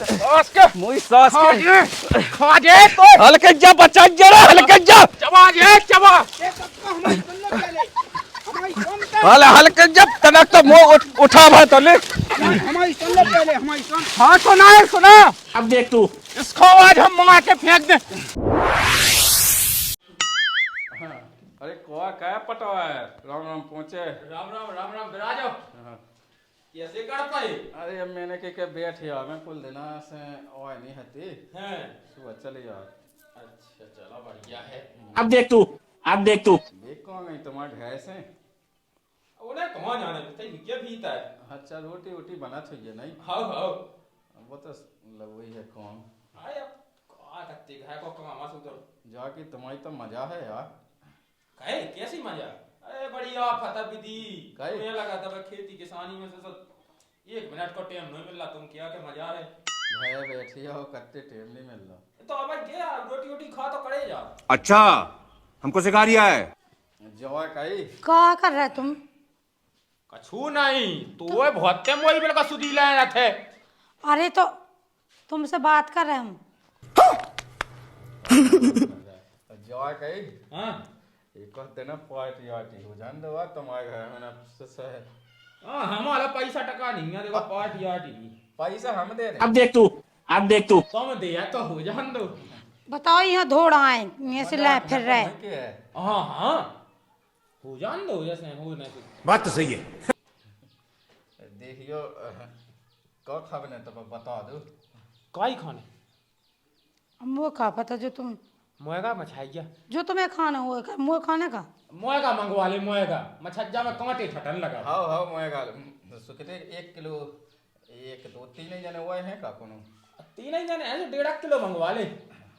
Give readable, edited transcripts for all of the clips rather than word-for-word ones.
सास के मुई सास के खा दे तो हल्के जा बचा जरा हल्के जा चबा दे चबा हल हल्के जब तनक तो मुंह उठा भा तो ले हमारी सुन ले पहले हमारी सुन। हाँ सुना है सुना। अब देख तू इसको आज हम मार के फेंक दे। अरे कोआ क्या पटवा है राम राम पहुंचे राम राम राम राम बिराजो। कैसे कर पाए? अरे अब मैंने के बैठ या मैं कुल देना से ओए नहीं हती हैं सुबह चले यार। अच्छा चलो बढ़िया है। अब देख तू देख कौन गई तुम्हारे ढाई से उन्हें कहाँ जाने तो क्या भीता है। अच्छा रोटी वोटी बना चाहिए नहीं हाउ हाउ वो तो वही है कौन आय अब क्या करते है को कहाँ मास उधर जाके तुम्हारी तो मजा है यार। कहे कैसी मजा? अरे बढ़िया फता विधि काहे? मुझे लगा था मैं खेती किसानी में से सब 1 मिनट का टाइम नहीं मिल रहा। तुम क्या के मजा है भाई बैठी हो कत्ते टाइम नहीं मिल रहा। तो अब क्या रोटी वोटी खा तो करे जा। अच्छा हमको सिखा रिया है। जवा कही क्या कर रहे तुम? कछु नहीं तू वो बहुते मोई बेल का सुधी ले रहे। अरे तो तुमसे बात कर रहे हम। जवा कही हां एक कहते ना पार्टी आटी हो जान दो तुम्हारे घर में ना से हां हमारा पैसा टका नहीं है देखो पार्टी आटी पैसा हम दे रहे। अब देख तू तुम दे तो हो जान दो। बताओ यहाँ धोड़ आए यहाँ से ले फिर रहे। हाँ हाँ हो जान दो जैसे हो नहीं। बात तो सही है। देखियो कब खाबने तो बता दो काई खाने मुँह खा पता जो तुम मोएगा मछाइया जो तुम्हें खाना हो मुँह खाने का। मोएगा मंगवा ले मोएगा मछज्जा में कांटे छटन लगा। हाँ हाँ मैं गाल सुखते 1 किलो 1 2 3 ही जने हुए हैं का कोनो 3 ही जने ऐसे 1.5 किलो मंगवा ले।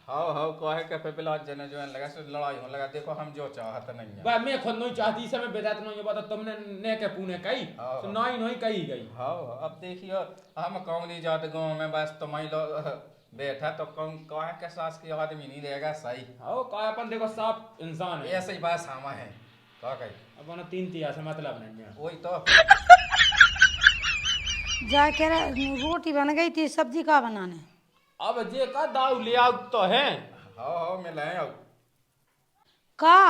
हाँ हाँ कहे के पे बिला जने जो लगा से लड़ाई हो लगा देखो हम जो चाहत नहीं है। बा मैं खुद नहीं चाहती से मैं बेदात नहीं बता तुमने ने के पुणे कही हाँ। तो नहीं नहीं कही गई। हाँ अब देखियो हम कौन नहीं जाते गाँव में बस तुम्हारी लोग बैठा तो कौन कहे के सास की आदमी नहीं रहेगा सही। हाँ का अपन देखो साफ इंसान है ऐसे ही बात सामा है का कही अपन 3 तिया से मतलब नहीं है। वही तो जाके रोटी बन गई थी सब्जी का बनाने। अब जे का दाव ले आओ तो है। हाँ हाँ मैं लाए आओ का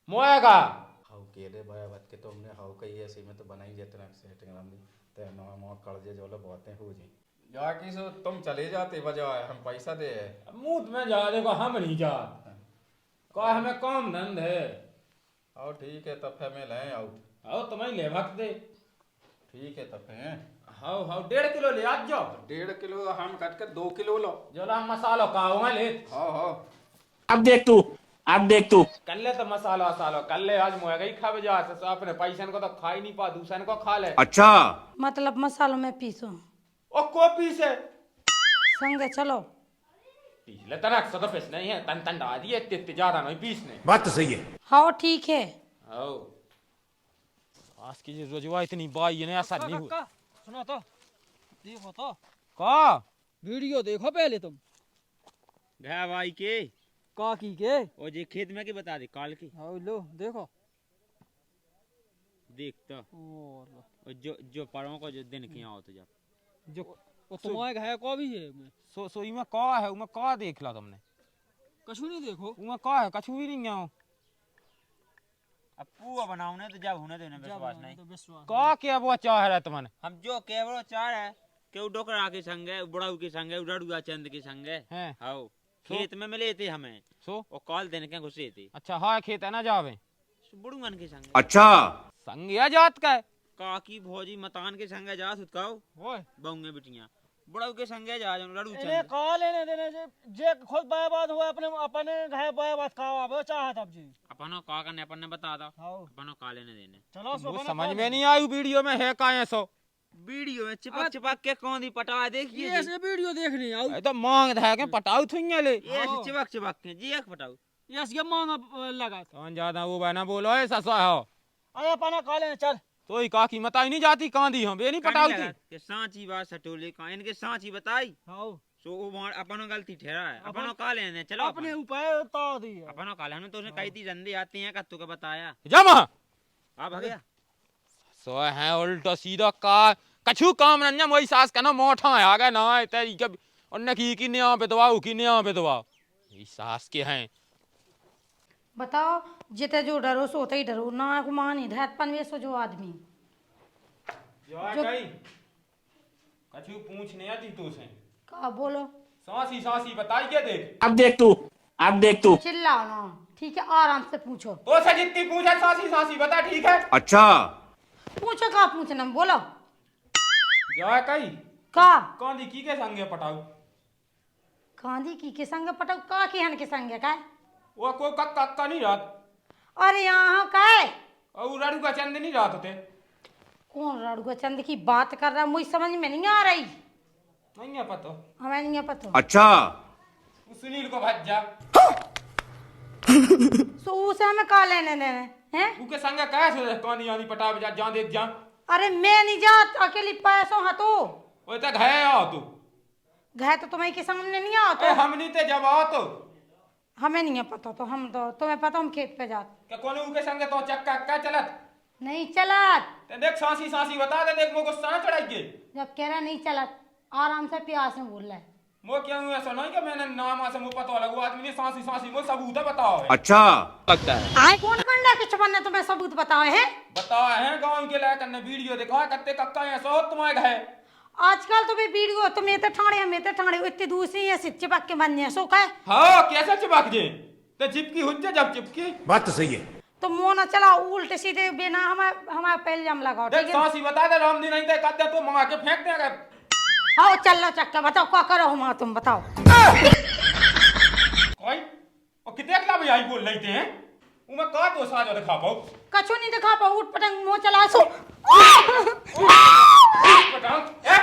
मोएगा हाउ के रे भाई बात के तुमने हाउ कही ऐसे में तो बनाई जाते ना सेटिंग हम ते नवा मो कर्जे जो बहुते हो जी जाके सो तुम चले जाते बजाय हम पैसा दे। मुंह में जा देखो हम नहीं जा का हमें काम धंध है। आओ ठीक है तब फिर मैं लाए आओ आओ तुम्हें ले भक्त दे। ठीक है तब फिर हाउ हाउ 1.5 किलो ले आज जाओ 1.5 किलो हम काट कर 2 किलो लो। जोला मसालो कावा ले। हाँ हाँ अब देख तू कल ले तो मसाला वसालो कल ले आज मोएगा ही खा जा तो अपने पैसन को तो खा ही नहीं पा दूसरे को खा ले। अच्छा मतलब मसालों में पीसो ओ कॉपी से संगे चलो। पीस ले तनक सदा पीस नहीं है तन तन डाल दिए इतने ज्यादा नहीं पीसने। बात तो सही है। हाँ ठीक है। आओ आज की रोजवा इतनी बाई ने ऐसा नहीं हुआ। सुनो तो देखो तो का वीडियो देखो पहले तुम गया भाई के काकी के और जे खेत में के बता दे काल की आओ लो देखो देख तो और जो परों को जो दिन किया हो तो जब जो वो तुम्हारे घर को भी है मैं सो इमे का है उमे का देख ला तुमने कछु नहीं देखो उमे का है कछु भी नहीं है। अब पुआ बनाऊने तो जब होने देने विश्वास नहीं तो विश्वास का क्या वो चाह रहा तुमने हम जो केवल चार है के डोकरा के संग है बुढ़ाऊ के संग है उड़ाड़ुआ चंद के संग है हैं हाउ खेत में मिले थे हमें सो और कॉल देने के घुसे थे अच्छा हाँ खेत है ना जावे बुढ़ुअन के संग अच्छा संगिया जात का है काकी भौजी मतान के संग जा सुतकाओ ओए बहुए बिटियां बुढ़ाऊ के संग जा लड़ू इन्हें चंद कहा लेने देने जे खुद बर्बाद हुआ अपने अपने घर बर्बाद का आवे चाहत अब जी अपनो का करने अपन ने बता दो हां अपनो का लेने देने चलो सो वो समझ में नहीं आई वीडियो में है का है सो वीडियो में चिपक के कौन दी पटा देखिए ये ऐसे वीडियो देखनी आओ ये तो मांग था के पटाऊ थुइया ले ये चिपक के जी एक पटाऊ ये ऐसे मांगा लगा कौन ज्यादा वो बना बोलो है ससुआ हो अरे अपना कहा लेने चल तो ही काकी मताई नहीं जाती कांदी हम बे नहीं पटाऊ थी के सांची बात सटोले का इनके सांची बताई हां सो वो अपनो गलती ठहरा है अपनो का लेने चलो अपने ऊपर उतार दी अपनो का लेने तो उसने कही थी जंदे आती हैं कत्तू का बताया जमा आ भगया सो है उल्टा सीधा का कछु काम नन्या मोई सास कनो मोठा आ गए ना ते के उन्ने की नया पे दवाओ की नया पे दवाओ ये सास के हैं। बताओ, जिते जो डरो सोते ही डरो ना, मान ही धैतपन वे सो जो आदमी जो गई कछु पूछने आती तू से का बोलो। सासी सासी बताई के देख। अब देख तू, अब देख तू। चिल्लाओ ना, ठीक है, आराम से पूछो। तो से जितनी पूछे सासी सासी बता, ठीक है। अच्छा पूछो का पूछना, बोलो। जा कई का कांदी की के संगे पटाऊ कांदी की संग पटक का की हन के संग का वो को कक्का नहीं रात अरे यहाँ का है? और राडू का चंद नहीं रात होते। कौन राडुआ चंद की बात कर रहा है, मुझे समझ में नहीं आ रही। नहीं है पता, हमें नहीं है पता। अच्छा सुनील को भज जा सो उसे हमें का लेने देने हैं? उके संगे कहे सो कानी आनी पटा जा जा देख जा। अरे मैं नहीं जात, अकेली पैसों हा तो वो तक है आ तू घे तो तुम्हें के सामने नहीं आओ ए तो हम नहीं ते जब आ तो हमें नहीं है पता, तो हम तो तुम्हें पता हम खेत पे जाते क्या कोने उके संगे तो चक्का का चलत नहीं चलत। ते देख सासी सासी बता दे देख मोको सा चढ़ाई के जब कह रहा नहीं चलत, आराम से प्यास में बोल रहा है। मो क्या हुआ ऐसा नहीं कि मैंने नाम से मुंह पता लगा आदमी ने सासी सासी मो सबूत है बताओ है। अच्छा लगता है कौन कंडा के छपन्ने तुम्हें सबूत बताए हैं? बताओ है गांव के लायक ने वीडियो देखा कत्ते कक्का है सो तुम्हारे है आजकल तो भी वीडियो तो मैं तो ठाणे इतनी दूसरी है सिच चिपक के बनने सो का हाँ कैसे चिपक जे ते चिपकी हुज्जे जब चिपकी बात तो सही है। तो मुंह ना चला उल्टे सीधे बिना हमारे पहले जम लगाओ, देख ठीक है? सासी बता दे राम दिन नहीं दे कत्ते तो मंगा के फेंक देगा। आओ चल लो चक्का, बताओ क्या करो हम, तुम बताओ। कोई और कितने ला भाई आई बोल लेते हैं उमे का तो साजो दिखा पाओ कछु नहीं दिखा पाओ, उठ पटंग मुंह चला सो। पटांग ए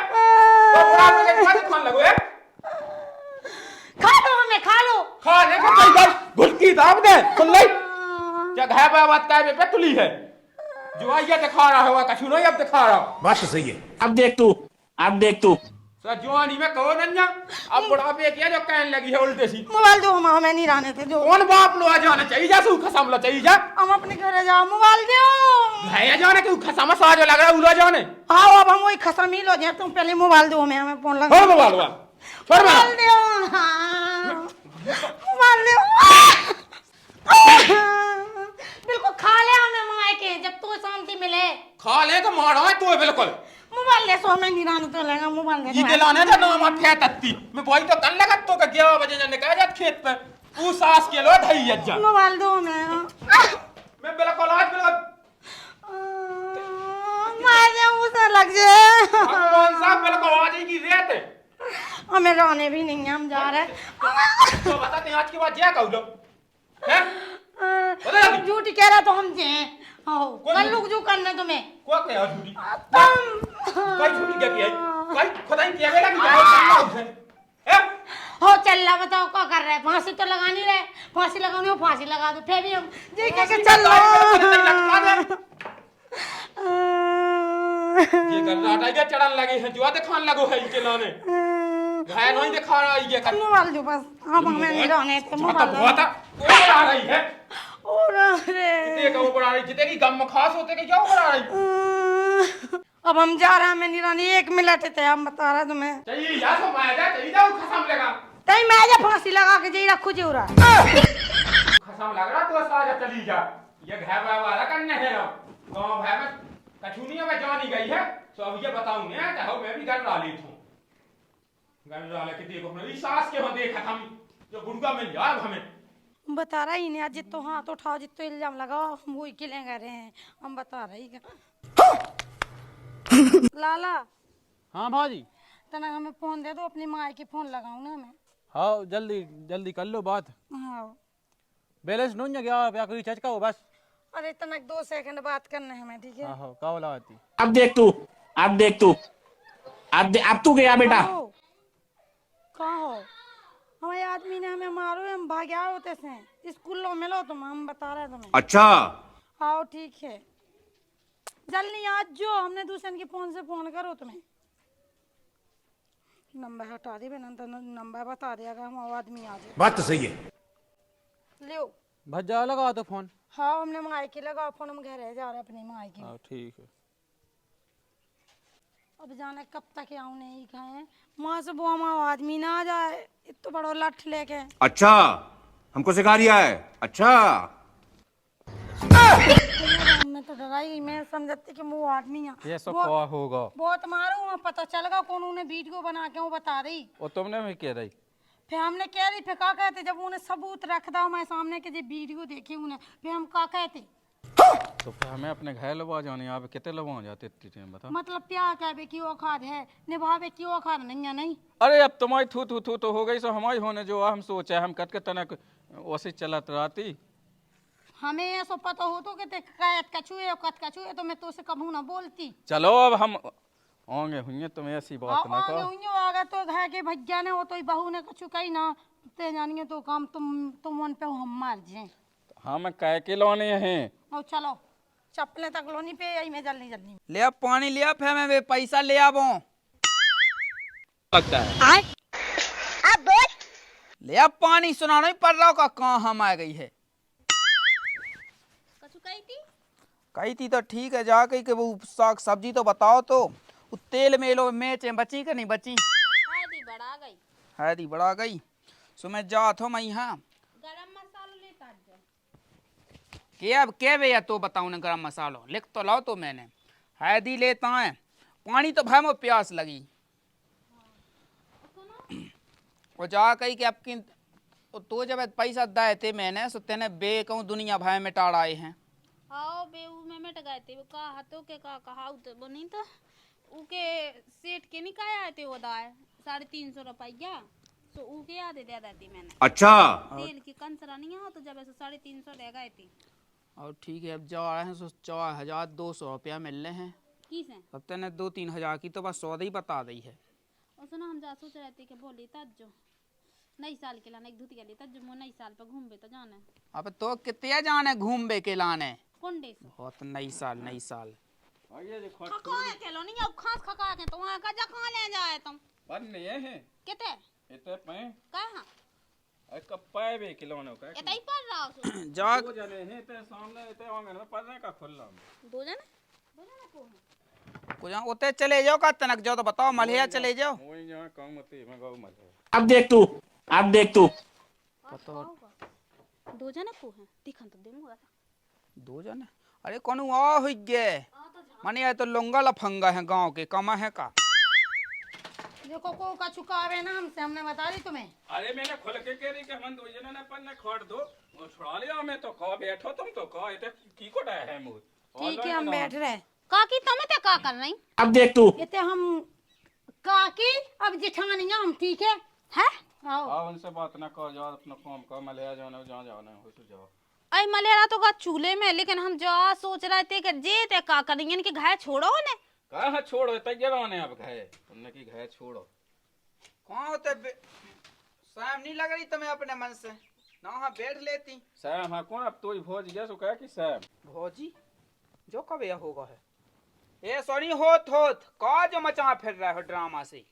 तो बड़ा में क्या खान लगो है खा लो हमें, खा लो। खाने को कई बार घुलकी दाब दे सुन ले क्या घाय बात का पे तुली है जो आइया दिखा रहा है कछु नहीं अब दिखा रहा। बात तो सही है। अब देख तू, अब देख तू। सर जवानी में कहो नन्या अब बुढ़ापे किया जो कहने लगी है उल्टे सी मोबाइल दो, हमें नहीं रहने थे जो। कौन बाप लो आ जाना चाहिए जा सू खसामला चाहिए जा हम अपने घर जाओ, मोबाइल दो। घाया जाने के खसामा साजो लग रहा उला जाने आओ अब हम वही खसम ही लो जाए, तुम पहले मोबाइल दो हमें फोन लगा। छोड़ मोबाइल वा छोड़ मोबाइल मोबाइल दो, हाँ। मोबाइल दो। बिल्कुल खा ले हमें माए के, जब तो शांति मिले। खा ले तो मारा है तू बिल्कुल मोबाइल ले सो हमें नहीं रहने तो लेगा मोबाइल ये दे। दिलाने था ना मत है तत्ती मैं वही तो कल लगा तो का 11 बजे जाने का जात खेत पे तू सास के लो धई जा मोबाइल दो हमें। मैं बिल्कुल आज बिल्कुल मारे उसे लग जाए। भगवान साहब बिल्कुल आज ही की रेत है हमें रहने भी नहीं है, हम जा रहे हैं। तो बताते हैं आज के बाद क्या कहू लो हैं बता तुम झूठी कह रहा तो हम जे कल लोग जो करने तुम्हें को क्या झूठी तुम कई झूठी क्या किया कई खुदा ही किया गया कि जाओ करना उसे हैं हो चल रहा, बताओ क्या कर रहे हैं? फांसी तो लगा नहीं रहे, फांसी लगानी हो फांसी लगा दो, फिर भी हम जी कह के चल ये कर रहा है चढ़न लगे हैं जो दिखान लगो है इनके लाने घाय नहीं दिखा रहा है ये कर मोबाइल दो बस, हम हमें नहीं रहने थे। मोबाइल बहुत ऊपर आ रही है और रे कितने का ऊपर आ रही कितने की गम खास होते के क्या ऊपर आ रही अब हम जा रहे हैं, मैं नहीं रहनी। 1 मिनट थे, हम बता रहे तुम्हें। चाहिए या सो माया जा चाहिए जाओ खसम लगा तई मैं जा फांसी लगा के जी रखू जी रहा खसम लग रहा तो साजा चली जा ये घर वाला करने है ना गांव भाई में कछुनिया में जानी गई है तो अब ये बताऊं ना चाहो मैं भी घर डाली थूं घर डाले कितने को अपनी सास के हो देखा हम जो गुड़गा में यार हमें बता रहा ही नहीं आज, जितो हाथ उठाओ जितो इल्जाम लगाओ हम वही किले कर रहे हैं, हम बता रही लाला। हाँ भाजी। तना हमें फोन दे दो, अपनी माँ की फोन लगाऊं ना मैं। हाँ जल्दी जल्दी कर लो बात। हाँ बैलेंस नहीं गया या कोई चचका हो बस। अरे तनक 2 सेकंड बात करना है हमें, ठीक है? हाँ का लगाती। अब देख तू, अब देख तू। अब तू गया बेटा। कहाँ हो? हमारे आदमी ने हमें मारो, हम भाग आए होते से स्कूल मिलो तुम, हम बता रहे तुम्हें। अच्छा आओ ठीक है, जल्दी आज जो हमने दूसरे के फोन से फोन करो तुम्हें। नंबर हटा दे बिना तो नंबर बता देगा, हम आदमी आ जाए। बात तो सही है। लियो भज्जा लगा तो फोन। हाँ हमने माई की लगा फोन, हम घर जा रहे अपनी माई की। हाँ ठीक है। अब जाने कब तक आऊँ नहीं खाए माँ से वो हमारा आदमी ना आ जाए इतना बड़ा लठ लेके। अच्छा हमको सिखा रिया है। अच्छा मैं तो डराई गई, मैं समझती कि वो आदमी है। ये सब क्या होगा? बहुत मारू वहाँ पता चल गया कौन उन्हें वीडियो बना के वो बता रही। वो तुमने भी कह रही? फिर हमने कह रही फिर का कहते जब उन्हें सबूत रख दो मैं सामने के जो वीडियो देखे उन्हें फिर हम का कहते। तो फिर हमें अपने घर लगा जाने, आप कितने लगा जाते इतनी टाइम बता। मतलब प्यार कहबे की औखात है निभावे की औखात नहीं है। नहीं अरे अब तुम्हारी थू थू थू तो हो गई, सो हमारी होने जो हम सोचे हम कट के तनक वैसे चलत रहती। हमें ऐसा पता हो तो कि कैत कछुए और कत कछुए तो मैं तो से कभू ना बोलती। चलो अब हम आगे हुई, तुम ऐसी बात ना करो। आगे तो घर के भैया ने वो तो बहू ने कछु कही ना ते जानिए तो काम तुम उन पे हम मार जे। हम कह के लाने हैं। और चलो चप्पलें तक लोनी पे आई मैं जल्दी जल्दी ले अब पानी लिया फिर मैं पैसा ले आवो लगता है। अब ले अब पानी सुनाना ही पड़ रहा का कहाँ हम आ गई है। कछु कही थी? कही थी तो ठीक है, जा कही के वो साग सब्जी तो बताओ तो वो तेल मेलो मेचे बची कि नहीं बची? हल्दी बढ़ा गई। हल्दी बढ़ा गई। सो मैं जा थो मैं यहाँ गरम मसाला लेता जा। के अब के भैया तो बताऊँ ना गरम मसालो लिख तो लाओ तो मैंने हल्दी लेता है पानी तो भाई मुझे प्यास लगी। वो जा कही कि अब किन तो जब पैसा दाए थे मैंने सो तेने बे कहूँ दुनिया भाई में टाड़ आए हैं। आओ बेऊ में मिट गए थे वो का हाथों के का कहा वो नहीं था उके सेठ के नहीं कहा आए थे वो दाए 350 रुपया तो उके याद दे देती मैंने। अच्छा तेल की कंसरा नहीं हो तो जब ऐसे 350 रह गए थे। और ठीक है अब जा रहे हैं सो 4200 रुपया मिल रहे हैं। किस है अब तेने 2-3 हजार की तो बस सौदा ही बता दी है। और सुनो हम जा सोच रहे थे कि बोली तज जो नई साल के लाने एक धुतिया ली तज जो नई साल पर घूमबे तो जाना। अब तो कितने जाने घूमबे के लाने कोंडे से बहुत नई साल खकाए के लो नहीं अब खास खका के तो वहां का जा कहां ले जाए तुम बनने हैं किते इतने पे कहां एक पाए बे खिलौने का इतना ही पड़ रहा हो जा दो जने हैं ते सामने ते आंगन में पढ़ने का खुला। दो जने को है को जा उते चले जाओ का तनक जाओ तो बताओ मलहिया चले जाओ। वही जहां काम मते मैं गाँव में अब देख तू पता दो जने को है दिखन तो देंगे दो जने अरे कौन आ हो गए माने ये तो लोंगा लफंगा है गांव के कमा है का देखो को का चुकावे ना हमसे हमने बता दी तुम्हें। अरे मैंने खुल के कह रही कि हम दो जने ने पन्ने खोट दो वो छुड़ा लिया। मैं तो कहा बैठो तुम तो कहा इते की को डाय है मुझ ठीक है हम बैठ रहे। काकी तुम ते का कर रही अब देख तू इते हम काकी अब जिठानिया हम ठीक है है आओ आओ उनसे बात ना करो जाओ अपना काम करो मले जाओ जहां जाना हो सो जाओ। अरे मलेरा तो का चूल्हे में लेकिन हम जो सोच रहे थे कि जे ते का करेंगे इनके घर छोड़ो ने कहा छोड़ो तैयार आने अब घे तुमने की घे छोड़ो कहां होते शाम नहीं लग रही तुम्हें अपने मन से ना हां बैठ लेती सैम हां कौन अब तो ही भोज गया सो कह कि सैम भौजी जो कब यह होगा है ए सॉरी होत का जो मचा फिर रहा है ड्रामा से।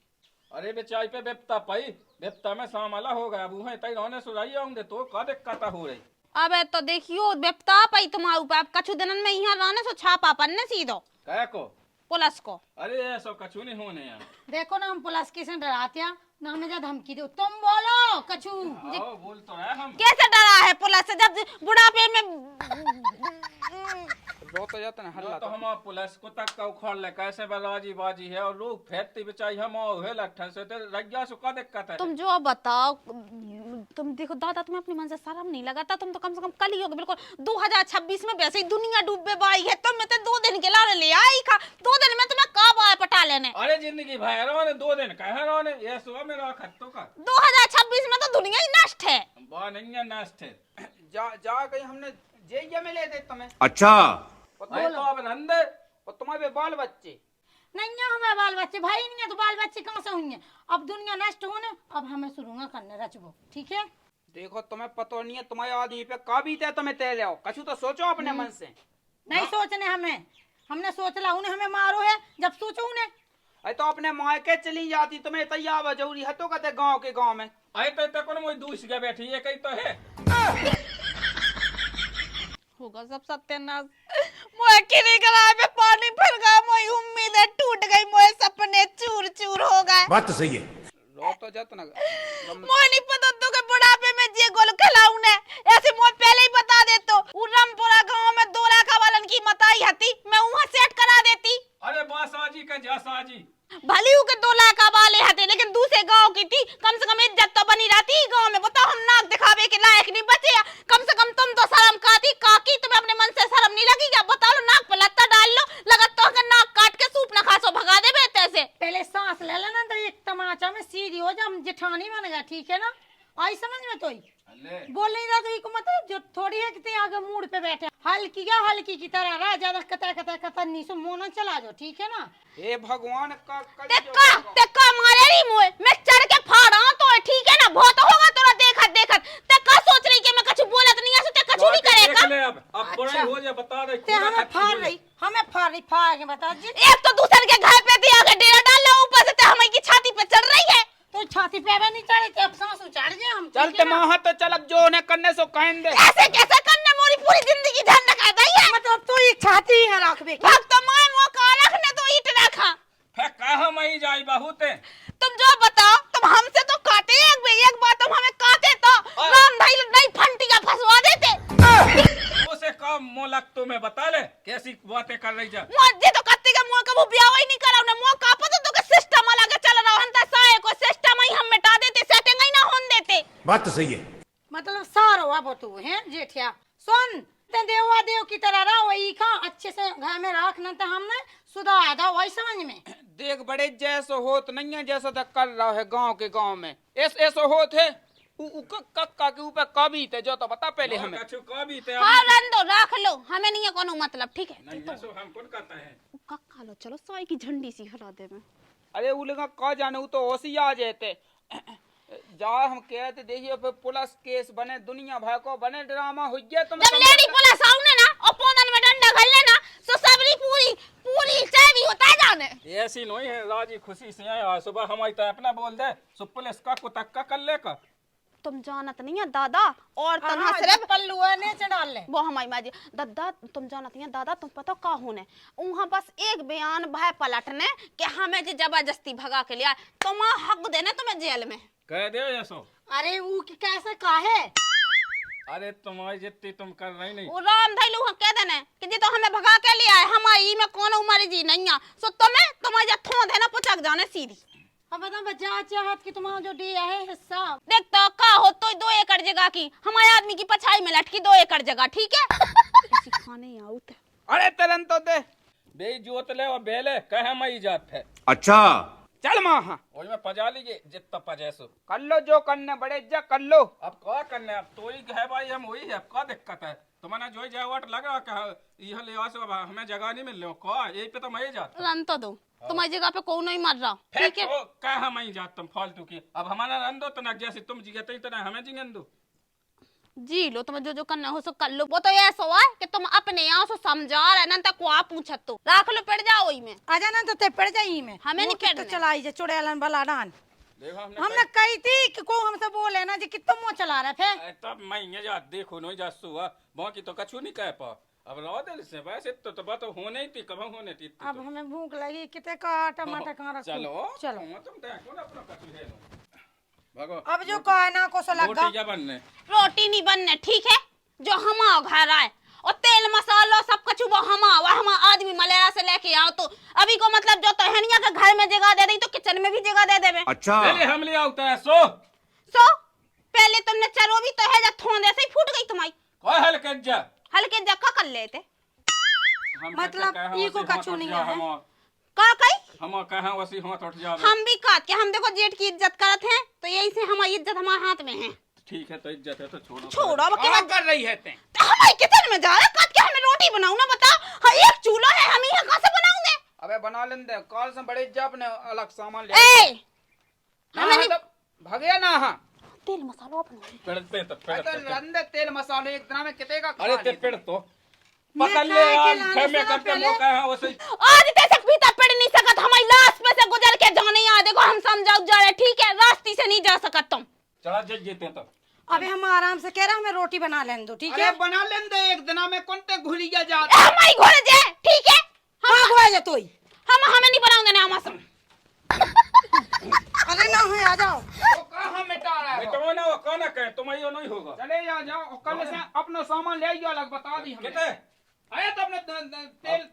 अरे बेचाई पे बेपता पाई बेपता में सामला हो गया अब है तई रोने सुराई होंगे तो का दिक्कत हो रही। अबे तो देखियो बेपता पाई तुम्हारे ऊपर अब कछु दिनन में यहाँ रहने सो छापा पन्ने सीधो कह को पुलिस को। अरे ऐसा कछु नहीं होने यार देखो ना हम पुलिस के से डराते हैं ना हमें जा धमकी दो तुम बोलो कछु आओ बोल तो रहे हम कैसे डरा है पुलिस से जब बुढ़ापे में रो तो जाता ना हल्ला तो हम पुलिस को तक का उखाड़ ले कैसे बलाजी बाजी है और लोग फेंकती बेचाई हम है लठन से तो रज्जा सु का दिक्कत है। तुम जो बताओ तुम देखो दादा तुम्हें अपने मन से शर्म नहीं लगाता तुम तो कम से कम कल ही होगे बिल्कुल 2026 में वैसे ही दुनिया डूबे बाई है तुम तो 2 दिन के लाने ले आई खा 2 दिन में तुम्हें कब आए पटा लेने। अरे जिंदगी भाई रोने 2 दिन कह रोने ये सुबह में रखा तो का 2026 में तो दुनिया ही नष्ट है। बा नहीं है नष्ट है जा कहीं हमने जेइया में ले दे तुम्हें। अच्छा भाई तो अब रंदे और तुम्हारे बाल बच्चे नहीं है हमारे बाल बच्चे भाई नहीं है तो बाल बच्चे कहाँ से हुई हैं। अब दुनिया नष्ट होने अब हमें शुरू करने रचबो ठीक है। देखो तुम्हें पता नहीं है तुम्हारे आदमी पे का बीते तुम्हें तय जाओ कछु तो सोचो अपने मन से। नहीं सोचने हमने सोच ला उन्हें हमें मारो है जब सोचो उन्हें अरे तो अपने मायके चली जाती तुम्हें तैयार जरूरी है तो कहते गांव में अरे तो कौन मोई दूस के बैठी है कहीं तो है होगा सब सत्यानाश मोए किरी गला पे पानी फिर गया मोई उम्मीद दे टूट गई मोए सपने चूर चूर हो गए। बात तो सही है। रो तो जत ना मोए नहीं पता तो के बुढ़ापे में जे गोल खिलाऊ ने ऐसे मोए पहले ही बता दे तो उरमपुरा गांव में 2 लाख वालन की मताई हती मैं वहां सेट करा देती। अरे बासाजी का जासाजी भली हूँ के 2 लाख वाले हते लेकिन दूसरे गांव की थी, कम से कम इज्जत तो बनी रहती गांव में। बताओ हम नाक दिखावे के लायक नहीं बचे, कम से कम तुम तो शर्म खाती काकी, तुम्हें अपने मन से शर्म नहीं लगी क्या? बताओ नाक पे लत्ता डाल लो, लगत तो अगर नाक काट के सूप न खासो भगा दे बेटे से। पहले सांस ले लेना तो एक तमाचा में सीधी हो जा, हम जेठानी बन गया, ठीक है ना? आई समझ में तो ही बोल नहीं रहा तो ये को मतलब जो थोड़ी है कि आगे मूड पे बैठे हल्की क्या हल्की की तरह रहा, ज्यादा कतर नहीं सो मोना चला जाओ, ठीक है ना? हे भगवान का तेका मारे नहीं मोए मैं चढ़ के फाड़ा तो ठीक है ना? बहुत होगा तोरा देखत देखत तेका सोच रही कि मैं कुछ बोलत नहीं है, ते कुछ नहीं करेगा। अब बड़ा हो जा बता दे। ते हमें फाड़ रही फाड़ के बता जी। एक तो दूसरे के घर पे भी आगे डेरा डाल लो, ऊपर से हमें की छाती पे चढ़ रही है। तो छाती पे नहीं चढ़े थे, अब सांस उचाड़ गए हम। चलते माह तो चलक जो ने करने सो कहन दे। ऐसे कैसे करने मोरी पूरी जिंदगी धन रखा है मतलब तो ये छाती है रखबे की। भक्त तो मां मौका रखने तो ईट रखा। फे कहां मई जाई बहुत है। तुम जो बताओ, तुम हमसे तो काटे एक बात तुम हमें काटे तो राम भाई नहीं फंटिया फंसवा देते। उसे कम मोलक तुम्हें बता ले कैसी बातें कर रही जा। मुझे तो कत्ती का मुंह का वो ब्याह ही नहीं करा उन्हें मुंह का पता तो के सिस्टम अलग चल रहा हंता साए को सिस्टम ही हम मिटा देते, सेटिंग ही ना होन देते। बात तो सही है। मतलब सारो अब तू है जेठिया सुन, ते देवा देव की तरह रहा वही खा अच्छे से घर में रखना तो हमने सुधार था वही समझ में। देख बड़े जैसो होत नहीं है जैसा तक कर रहा है गांव में ऐसो होत है कक्का के ऊपर कभी थे जो तो बता पहले हमें। कभी थे हाँ रंदो रख लो, हमें नहीं है कोनो मतलब, ठीक है? नहीं ऐसो हम कौन कहता है। कक्का लो चलो साई की झंडी सी हरा दे में। अरे वो लगा का जाने वो तो होशी आ जाते जा हम कहते देखिए पुलिस केस बने दुनिया भर को बने ड्रामा हो गया। तुम जब लेडी पुलिस आउने ना और पोदन में डंडा घल लेना तो सबरी पूरी चाय भी होता है जाने। ऐसी नहीं है राजी खुशी से आया सुबह हमारी तो अपना बोल दे सो पुलिस का कुतक्का कर ले का। तुम जानत नहीं है दादा और तना सिर्फ पल्लू है ने चढ़ा ले वो हमारी माँ जी दादा तुम जानत नहीं है दादा तुम पता का होने वहाँ बस एक बयान भाई पलटने कि हमें जो जबरदस्ती भगा के लिया तुम हक देने तुम्हें जेल में कह दे ऐसो। अरे वो कैसे काहे? अरे तुम्हारी जितनी तुम कर रही नहीं वो राम भाई लोग कह देने कि जी तो हमें भगा के लिया है हमारी में कौन उम्र जी नहीं है सो तुम्हें जो थों देना पुचक जाने सीधी। अब बता बजा चाहत कि तुम्हारा जो दिया है हिस्सा देख तो का हो तो 2 एकड़ जगह की हमारे आदमी की पछाई में लटकी 2 एकड़ जगह, ठीक है? इसी खाने आउट है। अरे तरन तो दे बे जोत ले और बेले कहे मई जात है। अच्छा चल माँ वही में पजा लीजिए जितना पजेसो कर लो जो करने बड़े जा कर लो। अब क्या करने अब तो ही है भाई हम वही है अब क्या दिक्कत है तुम्हारा जो जावट लग रहा क्या यह ले से हमें जगह नहीं मिल रही क्या यही पे तो मैं जाता रन तो दो तुम्हारी जगह पे कौन नहीं मर रहा, ठीक है? कहा मैं जाता तुम फालतू की अब हमारा रन दो तो ना जैसे तुम जीते तो ना हमें जीने दो जी लो तुम्हें जो करना हो सो कर लो। वो तो ऐसा हुआ कि तुम अपने यहाँ से समझा रहे ना तक को पूछत तो रख लो पड़ जाओ ही में आ जाना तो ते पड़ जाई में हमें नहीं तो पड़ना। चलाई जे चुड़ैलन भला डान देखो हमने कही थी कि को हमसे बोले ना जी कितना मुंह चला रहे थे तब मैं ये जा देखो नहीं जा सुआ बाकी तो कछु नहीं कह पा अब रहो दिल से वैसे तो बात होने ही थी कब होने थी अब हमें भूख लगी कितने का टमाटर कहाँ रखूं? चलो चलो तुम देखो ना अपना कछु है भागो अब जो कहा ना को सो लगा रोटी क्या बनने रोटी नहीं बनने, ठीक है? जो हमारा घर आए और तेल मसाला सब कुछ वो हम आदमी मलेरा से लेके आओ तो अभी को मतलब जो तहनिया के घर में जगह दे दी तो किचन में भी जगह दे देवे। अच्छा पहले हम ले आते हैं सो पहले तुमने चरो भी तो है जब थोंदे से ही फूट गई तुम्हारी कोई हल्के जा हल्के जक्का कर लेते मतलब ई को कछु नहीं है का कही हम कहा वैसे हाथ उठ जा हम भी काट के हम देखो जेठ की इज्जत करते हैं तो यही से हमारी इज्जत हमारे हाथ में है। ठीक है तो इज्जत है तो छोड़ो छोड़ो अब क्या कर रही है ते तो हमारे किचन में जा रहा काट के हमें रोटी बनाऊ ना बताओ हाँ एक चूल्हा है हम यहाँ कहाँ से बनाऊंगे? अबे बना लें दे कॉल से बड़े जा अपने अलग सामान ले ए हमें नहीं भगया ना हाँ तेल मसाला अपना पेड़ते तो अरे रंदे तेल मसाले एक दिन में कितने का अरे ते पेड़ तो मैं पकड़ ले कहा आज कि घर में लाने से करके पहले- मौका है वैसे आज तक पीता पड़ नहीं सकत हमारी लाश में से गुजर के जाने यहाँ देखो हम समझाओ जा रहे ठीक है रास्ते से नहीं जा सकत तुम चला जीते तो अबे हम आराम से कह रहा हमें रोटी बना लेने दो, ठीक है? अरे बना लें दे एक दिन में कौन ते घुलिया जा हमारी घोड़े जे ठीक है हाँ गोया जा तोई हम हमें नहीं बनाऊंगे ना हम सब। अरे ना है आ जाओ। वो कहाँ मिटा रहा है? तो ना वो कहना कहे तुम्हारी नहीं होगा। चले जाओ कल से अपना सामान ले जाओ, अलग बता दी हमें। कितने आया तो अपने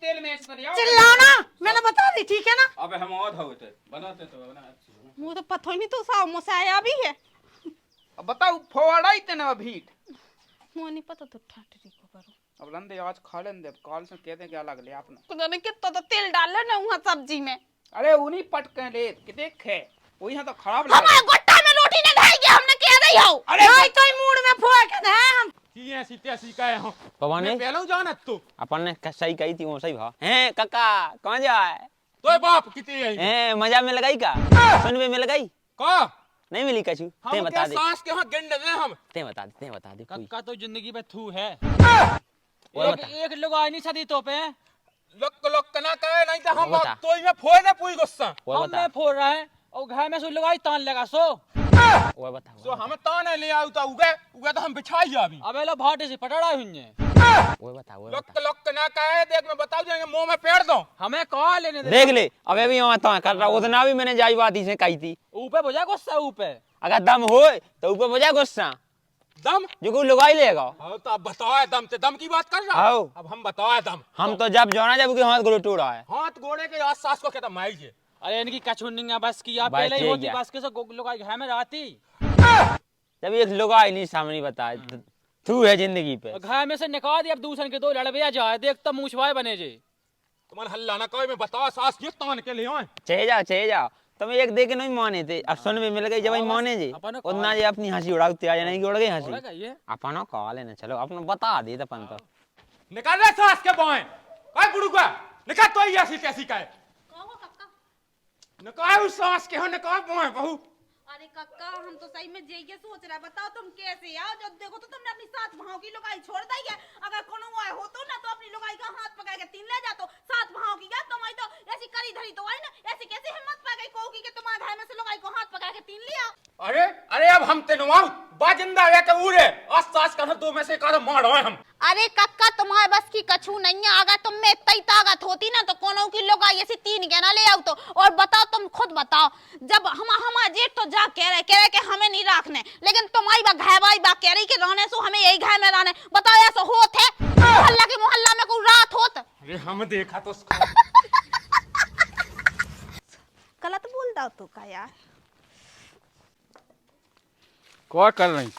तेल में ऐसे कर आओ। चिल्लाओ ना, मैंने बता दी ठीक है ना। अबे हम और होते बनाते तो बना अच्छी बना। मुझे तो पता ही नहीं तो साव मुझसे आया भी है। अब बताओ फोड़ा इतना भीट। मुझे नहीं पता तो ठाठरी को करो। अब लंदे आज खा लेंगे, अब काल से कहते क्या लग ले आपने। खुदा ने कितना तो तेल डाल ना वहाँ सब्जी में। अरे उन्हीं पटके ले कि देखे वही तो खराब लग हमारे गोट्टा में रोटी नहीं खाएगी, हमने कह रही हो। अरे नहीं तो मूड में फोड़ है हम। की ऐसी तैसी कहे हो पवन ने पहले जाना तू अपन ने सही कही थी वो सही भा हैं काका कहाँ जाए तो बाप कितनी है हैं मजा में लगाई का सुनवे में लगाई का नहीं मिली कछु ते हम बता क्या दे सांस के हां गिंड दे हम ते बता दे कोई कक्का तो जिंदगी में थू है। और बता एक लोग आई नहीं सदी तो पे लोक ना कहे नहीं तो हम बता। तो में फोड़ दे पूरी गुस्सा और हम बता में फोड़ रहा है और घर में से लोग आई तान लगा सो। और बता सो हम ताने ले आउ तो उगे तो हम बिछाई अभी अबे लो भाटे से पटड़ा हुई और बता लोक ना कहे देख मैं बताऊ जाएंगे मुंह में पेड़ दो हमें कहा लेने दे। देख ले अबे भी वहां तो कर रहा उतना भी मैंने जाई बात ही से कही थी ऊपर बुझा गुस्सा ऊपर। अगर दम हो तो ऊपर बजा गुस्सा दम जो कोई लगाई लेगा हाँ तो अब बताओ दम ते दम की बात कर रहा आओ अब हम बताओ दम हम तो जब जाना जब के हाथ गोलो टूटा है हाथ गोड़े के आस सास को कहता माई जे अरे इनकी कछुनिया बस की आप बस पहले ही ठीक होती है। बस के सब लोग आई घर में रहती। जब एक लगाई नहीं सामने बताए तू है जिंदगी पे घर में से निकाल दिया, अब दूसरे के दो लड़बिया जाए देख तब मुछवाए बने जे। तुम्हारे हल्ला ना कोई मैं बताओ सास ये तान के ले आए चले जाओ तुम एक दे के नहीं माने थे अब सुन में मिल गई जब माने जे अपन को उतना जे अपनी हंसी उड़ाते आ नहीं उड़ गई हंसी होगा ये अपन कॉल है ना चलो अपन बता दे अपन तो निकाल रहे सास के बाएं काय बुड़ुआ निकाल तो ही ऐसी कैसी का कहो कक्का। निकाल उस सास के हो निकाल बाएं बहू अरे कक्का हम तो सही में यही सोच रहा है, बताओ तुम कैसे आओ जब देखो तो तुमने अपनी सात भाव की लुगाई छोड़ दी है। अगर कोनो आए हो तो ना तो अपनी लुगाई का हाथ पकड़ के तीन ले जातो सात भाव की क्या तुम्हारी तो ऐसी करी धरी तो आई ना ऐसी कैसे हिम्मत पा गई कोगी कि तुम्हारे घर में से लुगाई को हाथ पकड़ के तीन लिया। अरे अरे अब हम तेनुआऊ बाजिंदा है के उरे आज सास का दो में से एक मार रहे हम अरे कक्का तुम्हारे बस की कछू नहीं है, अगर तुम में इतनी ताकत होती ना तो कोनो की लुगाई ऐसी तीन गहना ले आओ तो। और बताओ तुम खुद बताओ जब हमारा जेठ तो जा कह रहे कि हमें नहीं रखने, लेकिन तुम्हारी बा घर वाली बा कह रही कि रहने सो हमें यही घर में रहने। बताओ ऐसा होत है मोहल्ला के मोहल्ला में कोई रात होत? अरे हम देखा तो गलत बोलता तू का यार। क्या कर रही?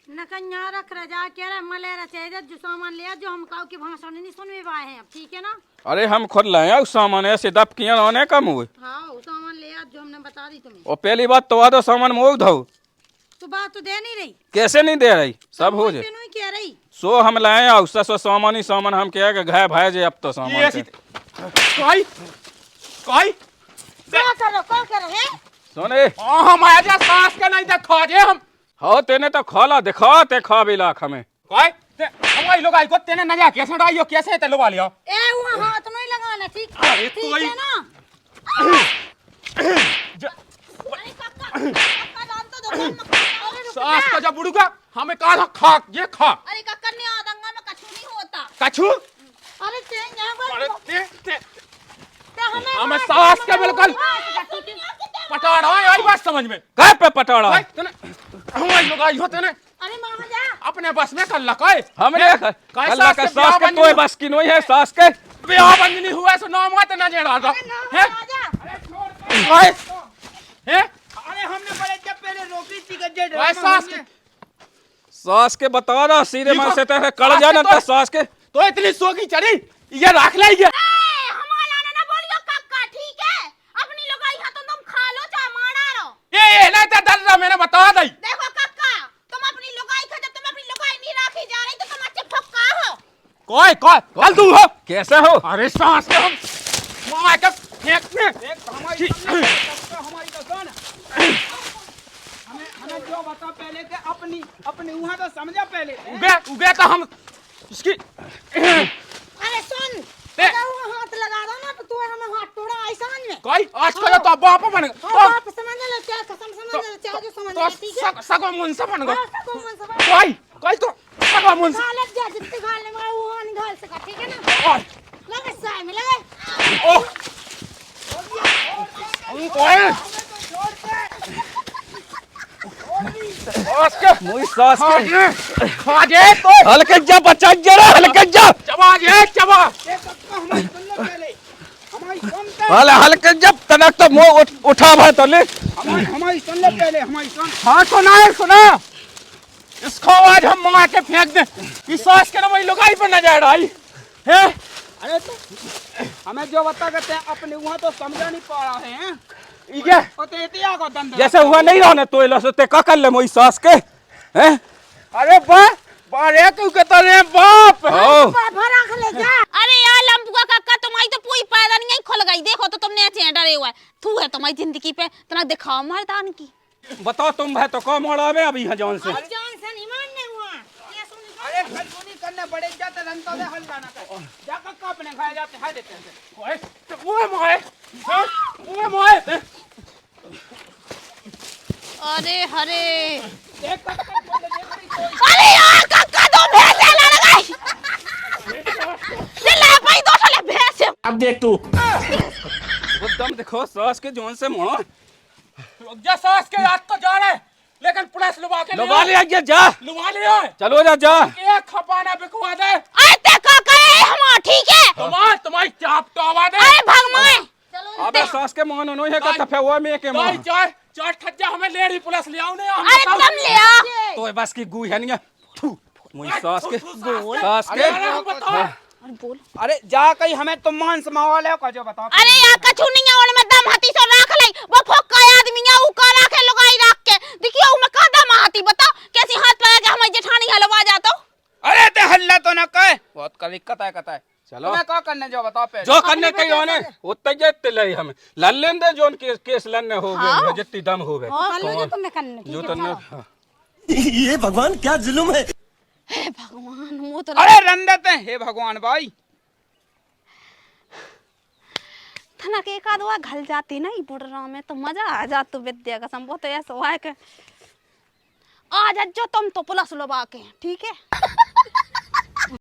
नकन्या रख रहा जा कह रहा मलेरा चाहिए जो सामान ले जो हम काऊ की भाषा नहीं सुनवे पाए हैं अब ठीक है ना। अरे हम खुद लाए उस सामान ऐसे दब किया रहने कम हुए हाँ वो सामान ले जो हमने बता दी तुम्हें। और पहली बात तो आधो सामान मोग दो तो बात तो दे नहीं रही कैसे नहीं दे रही सब हो जाए नहीं कह रही सो हम लाए और सो सामान ही सामान हम क्या घाय भाई जे अब तो ये सामान ऐसी कोई कोई क्या करो है सुने हम आ जा सास का नहीं देखा जे हम हो तेने तो खोला दिखा ते खा भी लाख हमें कोई हमारी लोग आई को तेने न जा कैसे डाइयो कैसे ते लगा लिया ए वो हाथ नहीं लगाना ठीक अरे ठीक तू है ही- ना। अरे कक्का कक्का जानता दो कम मत करो। अरे रुक सास जा। का जब बुड़ूगा हमें कहा खा ये खा अरे कक्का ने आदंगा में कछु नहीं होता। कछु अरे ते यहाँ अरे पर ते हमें सास के बिल्कुल पटा रहा है आई बात समझ में कह पे पटाड़ा कोई तेने हमारी लोग आई हो तेने अरे मामा जा अपने बस में कर लकाए हमने काय अल्लाह का सास के सास के ब्याह कोई बस की नहीं है सास के ब्याह बंजनी हुआ सो नाम मत न जेड़ा था हैं कोई हैं अरे हमने बड़े जब पहले रोकी थी गज्जे कोई सास के सास के बता रहा सीधे ये मन तो- से तेरे कड़ सास के जाना तो- तो सास के तो इतनी सोगी चढ़ी ये रख ले ये हमारा ना बोलियो कक्का ठीक है। अपनी लुगाई हाथ तुम खा लो चाहे मारा रो। ये नहीं तो डर रहा मैंने बता दी देखो कक्का तुम अपनी लुगाई खा जब तुम अपनी लुगाई नहीं रखी जा रही तो तुम अच्छे फक्का हो। कोई कोई कल तू हो कैसे हो अरे सास के हम मार के फेंकने हमारी तो सुन हमें जो बता पहले के अपनी अपनी वहाँ तो समझा पहले उगे उगे तो हम इसकी अरे सुन ते- अगर वो हाथ लगा दो ना तो तू हमें हाथ तोड़ा ऐसा में कोई आज कल तो बाप बन और आप समझ ले क्या कसम समझ ले क्या जो समझ तो ले ठीक है। सगो मुंसा बन गो हाँ, सबको मन से बात- कोई कोई तो सगो मुंसा गालत जा जितने गाल में वो हानि घाल सका ठीक है ना। और लगे साय में लगे ओ मुई सास के खा जे तो हल्के जा बचा जरा हल्के जा चबा जे चबा हल हल्के जब तनक तो मुंह उठा भा तले हमारी सुन ले पहले, हमारी सुन। हाँ सुना इसको आज हम मंगा के फेंक दे इस सास के ना वही लुगाई पर नजर आई है। अरे तो हमें जो बता करते हैं अपने वहाँ तो समझा नहीं पा रहे हैं। ये और तो इतिया को दंड जैसे हुआ नहीं रहने तो इला सोते का कर ले मोई सास के हैं। अरे बारे तू के तरे बाप भरा के ले जा। अरे यार लंबुआ काका तुम्हारी तो पूरी पैदा नहीं खुल गई। देखो तो तुमने ऐसे डरे हुआ है। तू है तुम्हारी जिंदगी पे तना दिखाओ मर्दान की। बताओ तुम है तो कौन मोड़ावे अभी यहाँ जौन से जान से नहीं मानने हुआ ये सुन। अरे खलबुनी करने बड़े जाते रंतो दे हल जाना कर जा कक्का अपने खाए जाते है देते हैं। ओए मोए अरे हरे देख कक्का बोले देख रही कोई। अरे यार काका तो भैंसे लड़ गई। चला भाई दो साले भैंसे। अब देख तू वो दम देखो सास के जौन से मोड़ो जा सास के रात तो जा रहे लेकिन पुलिस लुबा के लुबा ले आइए जा लुबा लिया चलो जा जा एक खपाना बिकवा दे अरे ते काका है हम ठीक है। तुम्हारी चाप तो आवा दे। अरे भगवान अबे सास के मोहन उन्हों है का तफे हुआ में के भाई मोहन चार खज्जा हमें लेडी पुलिस ले आओ नहीं अरे तुम ले आ। तो बस की गु है नहीं थू मोई सास के अरे अरे बोल। अरे जा कहीं हमें तुम मान समावाले हो का जो बताओ। अरे यार कछु नहीं है उनमें दम हाथी सो राख ले। वो फोका आदमी है ऊ का राखे लुगाई रख के देखियो ऊ में का दम हाथी बताओ कैसी हाथ लगा के हमारी जेठानी हलवा जातो। अरे ते हल्ला तो न कहे बहुत कभी कता है चलो तुम्हें क्या करने जो बताओ पहले। जो करने के होने उतने जेते ले हमें लल्लेन दे जोन केस लन्ने हो गए जितनी दम हो गए जो तुम्हें करने जो ठीक है तन्ने ये भगवान क्या जुल्म है। हे भगवान वो तो अरे रन देते हैं हे भगवान भाई। थना के एक आध घल जाती ना बुढ़रा में तो मजा आ जात तो विद्या का संभव तो ऐसा हुआ है कि आज जो तुम तो पुलिस लुबा के ठीक है।